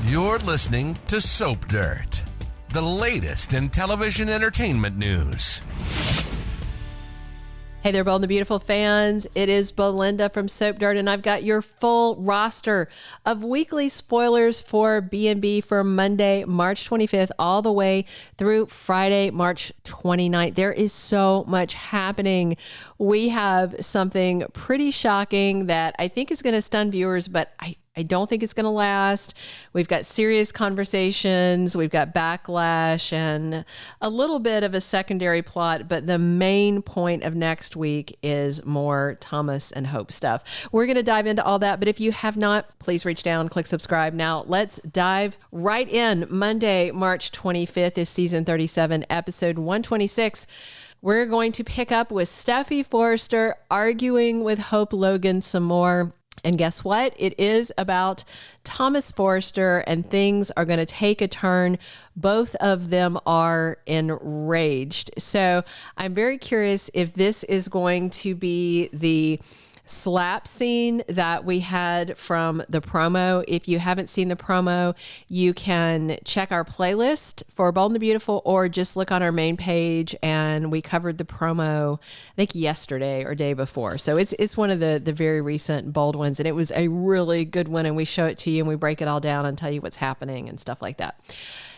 You're listening to Soap Dirt, the latest in television entertainment news. Hey there, Bold and the Beautiful fans. It is Belinda from Soap Dirt, and I've got your full roster of weekly spoilers for B&B for Monday, March 25th, all the way through Friday, March 29th. There is so much happening. We have something pretty shocking that I think is going to stun viewers, but I don't think it's going to last. We've got serious conversations. We've got backlash and a little bit of a secondary plot. But the main point of next week is more Thomas and Hope stuff. We're going to dive into all that. But if you have not, please reach down, click subscribe. Now, let's dive right in. Monday, March 25th is season 37, episode 126. We're going to pick up with Steffy Forrester arguing with Hope Logan some more. And guess what? It is about Thomas Forrester, and things are going to take a turn. Both of them are enraged. So I'm very curious if this is going to be the slap scene that we had from the promo. If you haven't seen the promo, you can check our playlist for Bold and the Beautiful, or just look on our main page, and we covered the promo, I think yesterday or day before. So it's one of the very recent Bold ones, and it was a really good one, and we show it to you and we break it all down and tell you what's happening and stuff like that.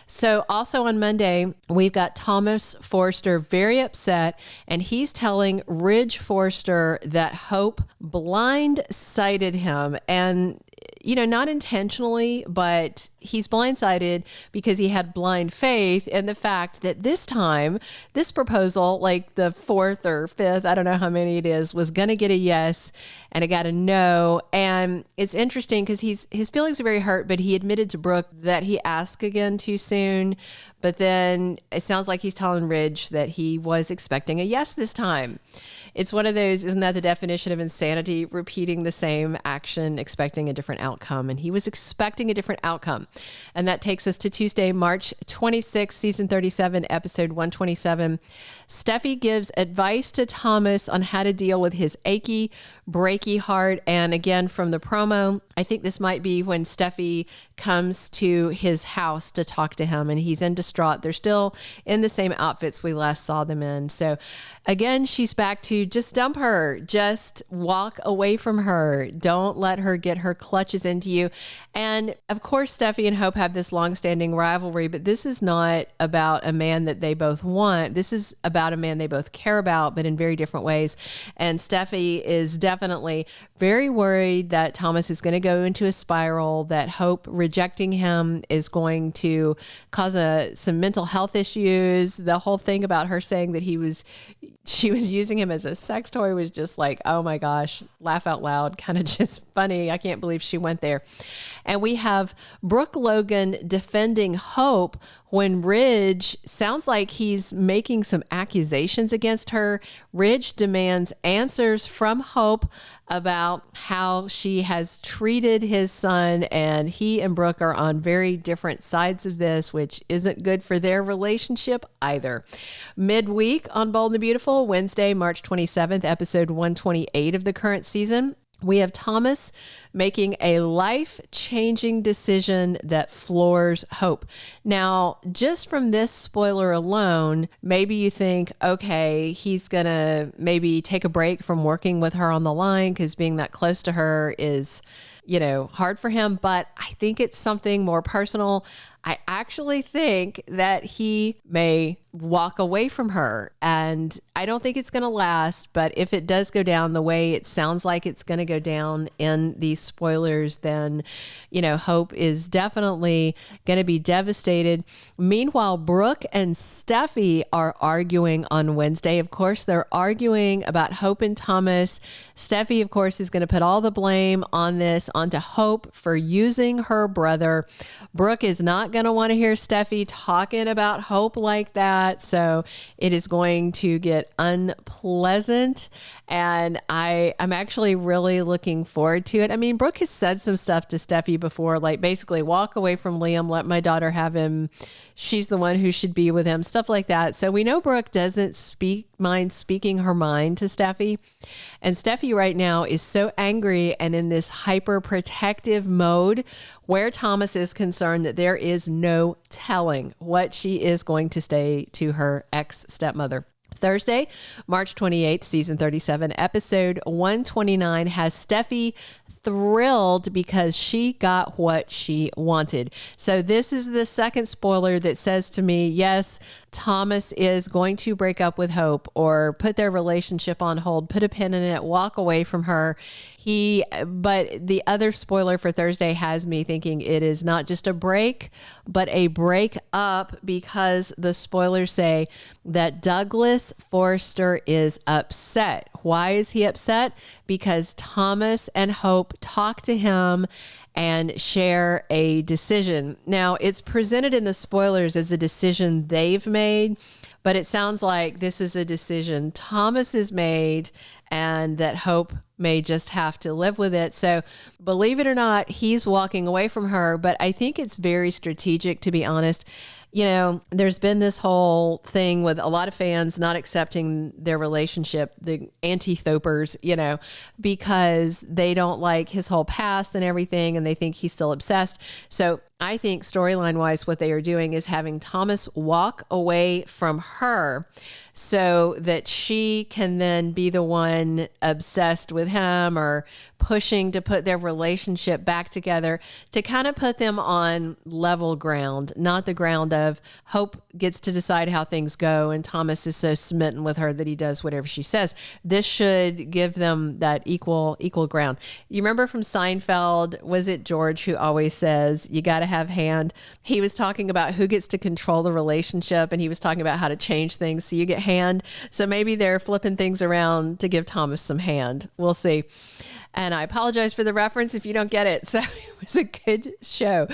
So also on Monday, we've got Thomas Forrester very upset, and he's telling Ridge Forrester that Hope blindsided him. And, you know, not intentionally, but he's blindsided because he had blind faith in the fact that this time, this proposal, like the fourth or fifth, I don't know how many it is, was going to get a yes, and it got a no. And it's interesting because his feelings are very hurt, but he admitted to Brooke that he asked again too soon. But then it sounds like he's telling Ridge that he was expecting a yes this time. It's one of those, isn't that the definition of insanity? Repeating the same action, expecting a different outcome. And he was expecting a different outcome. And that takes us to Tuesday, March 26th, season 37, episode 127. Steffy gives advice to Thomas on how to deal with his achy, breaky heart. And again, from the promo, I think this might be when Steffy comes to his house to talk to him, and he's in distraught. They're still in the same outfits we last saw them in. So again, she's back to just dump her, just walk away from her. Don't let her get her clutches into you. And of course, Steffy and Hope have this long-standing rivalry, but this is not about a man that they both want. This is about a man they both care about, but in very different ways. And Steffy is definitely very worried that Thomas is going to go into a spiral, that Hope rejecting him is going to cause some mental health issues. The whole thing about her saying that she was using him as a sex toy was just like, oh my gosh, laugh out loud, kind of just funny. I can't believe she went there. And we have Brooke Logan defending Hope when Ridge sounds like he's making some accusations against her. Ridge demands answers from Hope about how she has treated his son, and he and Brooke are on very different sides of this, which isn't good for their relationship either. Midweek on Bold and the Beautiful, Wednesday, March 27th, episode 128 of the current season. We have Thomas making a life-changing decision that floors Hope. Now, just from this spoiler alone, maybe you think, okay, he's going to maybe take a break from working with her on the line because being that close to her is, you know, hard for him. But I think it's something more personal. I actually think that he may walk away from her, and I don't think it's going to last, but if it does go down the way it sounds like it's going to go down in these spoilers, then, you know, Hope is definitely going to be devastated. Meanwhile, Brooke and Steffy are arguing on Wednesday. Of course, they're arguing about Hope and Thomas. Steffy, of course, is going to put all the blame on this onto Hope for using her brother. Brooke is not going to want to hear Steffy talking about Hope like that. So it is going to get unpleasant. And I'm actually really looking forward to it. I mean, Brooke has said some stuff to Steffy before, like basically walk away from Liam, let my daughter have him. She's the one who should be with him, stuff like that. So we know Brooke doesn't mind speaking her mind to Steffy. And Steffy right now is so angry and in this hyper protective mode where Thomas is concerned that there is no telling what she is going to say to her ex-stepmother. Thursday, March 28th, season 37, episode 129 has Steffy thrilled because she got what she wanted. So this is the second spoiler that says to me, yes, Thomas is going to break up with Hope or put their relationship on hold, put a pin in it, walk away from her. But the other spoiler for Thursday has me thinking it is not just a break, but a break up, because the spoilers say that Douglas Forrester is upset. Why is he upset? Because Thomas and Hope talk to him and share a decision. Now, it's presented in the spoilers as a decision they've made, but it sounds like this is a decision Thomas has made and that Hope may just have to live with it. So believe it or not, he's walking away from her, but I think it's very strategic, to be honest. You know, there's been this whole thing with a lot of fans not accepting their relationship, the anti-Thopers, you know, because they don't like his whole past and everything, and they think he's still obsessed. So I think storyline-wise, what they are doing is having Thomas walk away from her so that she can then be the one obsessed with him or pushing to put their relationship back together, to kind of put them on level ground, not the ground of Hope gets to decide how things go and Thomas is so smitten with her that he does whatever she says. This should give them that equal ground. You remember from Seinfeld, was it George who always says, you got to have hand? He was talking about who gets to control the relationship, and he was talking about how to change things so you get hand. So maybe they're flipping things around to give Thomas some hand. We'll see. And I apologize for the reference if you don't get it. So it was a good show.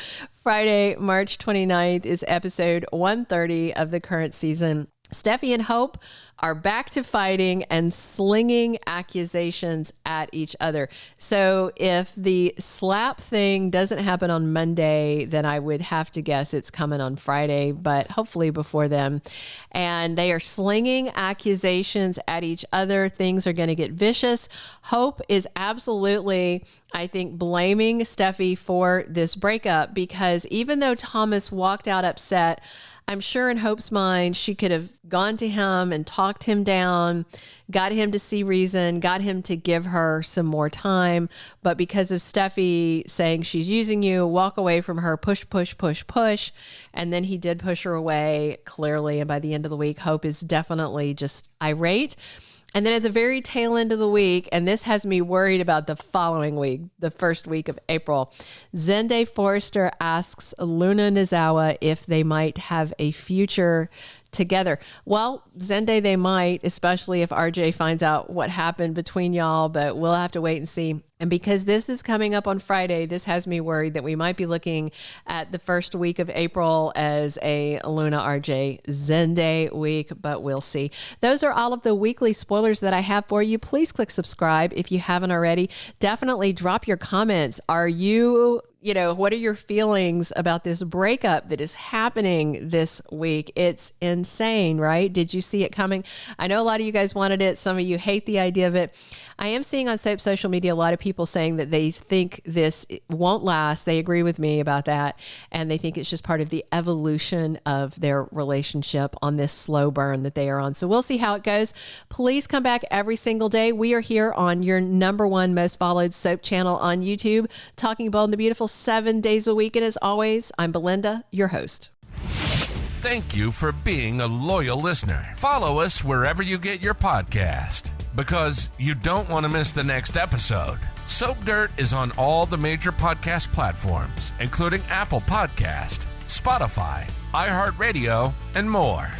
Friday, March 29th is episode 130 of the current season. Steffy and Hope are back to fighting and slinging accusations at each other. So if the slap thing doesn't happen on Monday, then I would have to guess it's coming on Friday, but hopefully before then. And they are slinging accusations at each other. Things are going to get vicious. Hope is absolutely, I think, blaming Steffy for this breakup, because even though Thomas walked out upset, I'm sure in Hope's mind, she could have gone to him and talked him down, got him to see reason, got him to give her some more time. But because of Steffy saying she's using you, walk away from her, push. And then he did push her away, clearly. And by the end of the week, Hope is definitely just irate. And then at the very tail end of the week, and this has me worried about the following week, the first week of April, Zende Forrester asks Luna Nizawa if they might have a future together. Well, Zende, they might, especially if RJ finds out what happened between y'all, but we'll have to wait and see. And because this is coming up on Friday, this has me worried that we might be looking at the first week of April as a Luna RJ Zende week, but we'll see. Those are all of the weekly spoilers that I have for you. Please click subscribe if you haven't already. Definitely drop your comments. What are your feelings about this breakup that is happening this week? It's insane, right? Did you see it coming? I know a lot of you guys wanted it. Some of you hate the idea of it. I am seeing on Soap social media a lot of people saying that they think this won't last. They agree with me about that. And they think it's just part of the evolution of their relationship on this slow burn that they are on. So we'll see how it goes. Please come back every single day. We are here on your #1 most followed soap channel on YouTube, Talking Bold and the Beautiful, 7 days a week. And as always, I'm Belinda, your host. Thank you for being a loyal listener. Follow us wherever you get your podcast, because you don't want to miss the next episode. Soap Dirt is on all the major podcast platforms, including Apple Podcast, Spotify, iHeartRadio, and more.